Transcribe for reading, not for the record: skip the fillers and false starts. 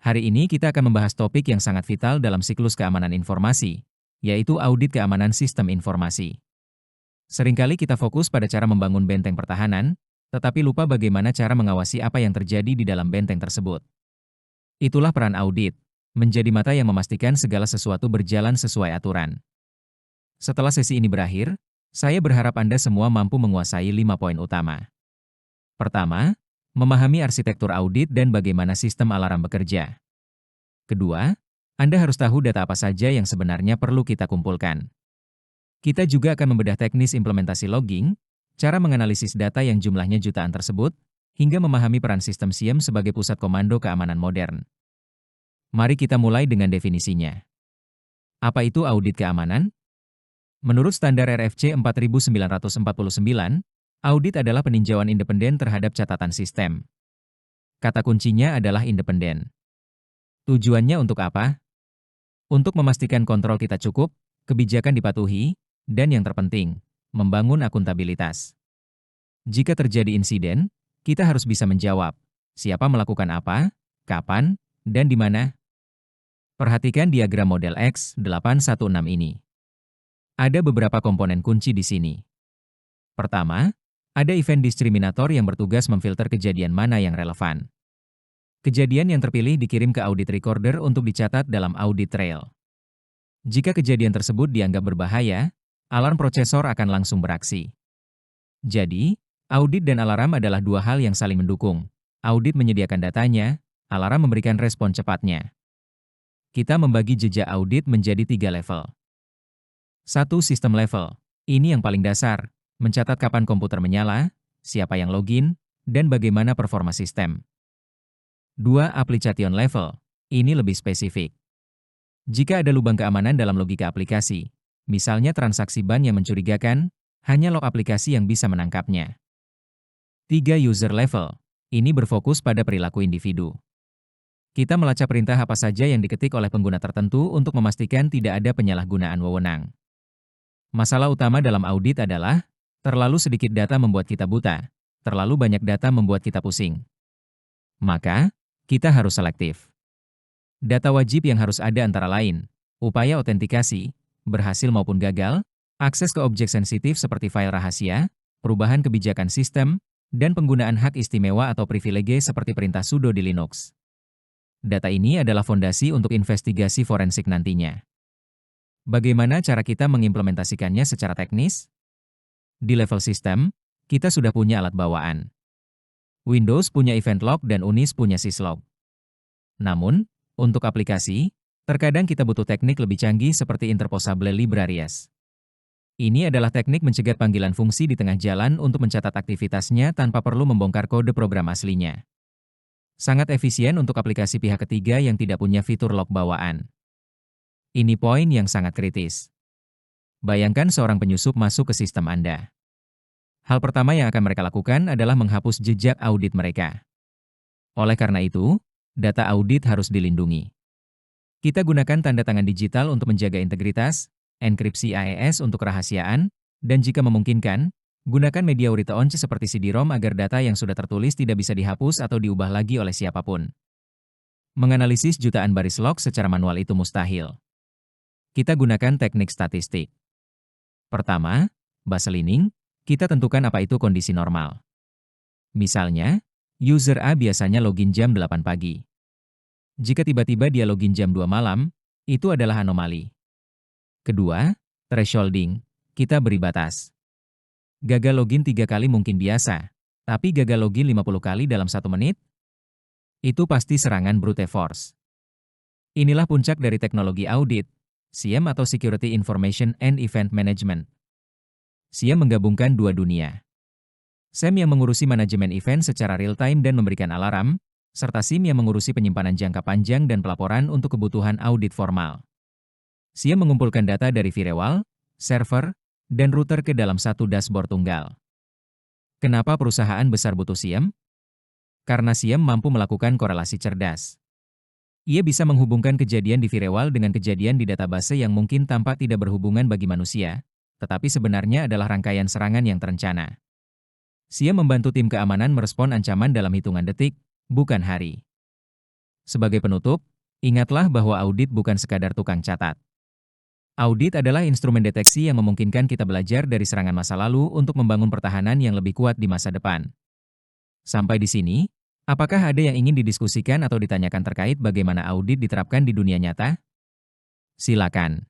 Hari ini kita akan membahas topik yang sangat vital dalam siklus keamanan informasi, yaitu audit keamanan sistem informasi. Seringkali kita fokus pada cara membangun benteng pertahanan, tetapi lupa bagaimana cara mengawasi apa yang terjadi di dalam benteng tersebut. Itulah peran audit, menjadi mata yang memastikan segala sesuatu berjalan sesuai aturan. Setelah sesi ini berakhir, saya berharap Anda semua mampu menguasai 5 poin utama. Pertama, memahami arsitektur audit dan bagaimana sistem alarm bekerja. Kedua, Anda harus tahu data apa saja yang sebenarnya perlu kita kumpulkan. Kita juga akan membedah teknis implementasi logging, cara menganalisis data yang jumlahnya jutaan tersebut, hingga memahami peran sistem SIEM sebagai pusat komando keamanan modern. Mari kita mulai dengan definisinya. Apa itu audit keamanan? Menurut standar RFC 4949, audit adalah peninjauan independen terhadap catatan sistem. Kata kuncinya adalah independen. Tujuannya untuk apa? Untuk memastikan kontrol kita cukup, kebijakan dipatuhi, dan yang terpenting, membangun akuntabilitas. Jika terjadi insiden, kita harus bisa menjawab, siapa melakukan apa, kapan, dan di mana. Perhatikan diagram model X816 ini. Ada beberapa komponen kunci di sini. Pertama, ada event diskriminator yang bertugas memfilter kejadian mana yang relevan. Kejadian yang terpilih dikirim ke audit recorder untuk dicatat dalam audit trail. Jika kejadian tersebut dianggap berbahaya, alarm prosesor akan langsung beraksi. Jadi, audit dan alarm adalah dua hal yang saling mendukung. Audit menyediakan datanya, alarm memberikan respon cepatnya. Kita membagi jejak audit menjadi 3 level. 1. Sistem level. Ini yang paling dasar, mencatat kapan komputer menyala, siapa yang login, dan bagaimana performa sistem. 2. Application level. Ini lebih spesifik. Jika ada lubang keamanan dalam logika aplikasi, misalnya transaksi ban yang mencurigakan, hanya log aplikasi yang bisa menangkapnya. 3. User level. Ini berfokus pada perilaku individu. Kita melacak perintah apa saja yang diketik oleh pengguna tertentu untuk memastikan tidak ada penyalahgunaan wewenang. Masalah utama dalam audit adalah, terlalu sedikit data membuat kita buta, terlalu banyak data membuat kita pusing. Maka, kita harus selektif. Data wajib yang harus ada antara lain, upaya autentikasi, berhasil maupun gagal, akses ke objek sensitif seperti file rahasia, perubahan kebijakan sistem, dan penggunaan hak istimewa atau privilege seperti perintah sudo di Linux. Data ini adalah fondasi untuk investigasi forensik nantinya. Bagaimana cara kita mengimplementasikannya secara teknis? Di level sistem, kita sudah punya alat bawaan. Windows punya event log dan Unis punya syslog. Namun, untuk aplikasi, terkadang kita butuh teknik lebih canggih seperti interposable libraries. Ini adalah teknik mencegat panggilan fungsi di tengah jalan untuk mencatat aktivitasnya tanpa perlu membongkar kode program aslinya. Sangat efisien untuk aplikasi pihak ketiga yang tidak punya fitur log bawaan. Ini poin yang sangat kritis. Bayangkan seorang penyusup masuk ke sistem Anda. Hal pertama yang akan mereka lakukan adalah menghapus jejak audit mereka. Oleh karena itu, data audit harus dilindungi. Kita gunakan tanda tangan digital untuk menjaga integritas, enkripsi AES untuk kerahasiaan, dan jika memungkinkan, gunakan media read-only seperti CD-ROM agar data yang sudah tertulis tidak bisa dihapus atau diubah lagi oleh siapapun. Menganalisis jutaan baris log secara manual itu mustahil. Kita gunakan teknik statistik. Pertama, baselining, kita tentukan apa itu kondisi normal. Misalnya, user A biasanya login jam 8 pagi. Jika tiba-tiba dia login jam 2 malam, itu adalah anomali. Kedua, thresholding, kita beri batas. Gagal login 3 kali mungkin biasa, tapi gagal login 50 kali dalam 1 menit? Itu pasti serangan brute force. Inilah puncak dari teknologi audit, SIEM atau Security Information and Event Management. SIEM menggabungkan dua dunia. SIEM yang mengurusi manajemen event secara real-time dan memberikan alarm, serta SIEM yang mengurusi penyimpanan jangka panjang dan pelaporan untuk kebutuhan audit formal. SIEM mengumpulkan data dari firewall, server, dan router ke dalam satu dashboard tunggal. Kenapa perusahaan besar butuh SIEM? Karena SIEM mampu melakukan korelasi cerdas. Ia bisa menghubungkan kejadian di firewall dengan kejadian di database yang mungkin tampak tidak berhubungan bagi manusia, tetapi sebenarnya adalah rangkaian serangan yang terencana. SIEM membantu tim keamanan merespon ancaman dalam hitungan detik, bukan hari. Sebagai penutup, ingatlah bahwa audit bukan sekadar tukang catat. Audit adalah instrumen deteksi yang memungkinkan kita belajar dari serangan masa lalu untuk membangun pertahanan yang lebih kuat di masa depan. Sampai di sini, apakah ada yang ingin didiskusikan atau ditanyakan terkait bagaimana audit diterapkan di dunia nyata? Silakan.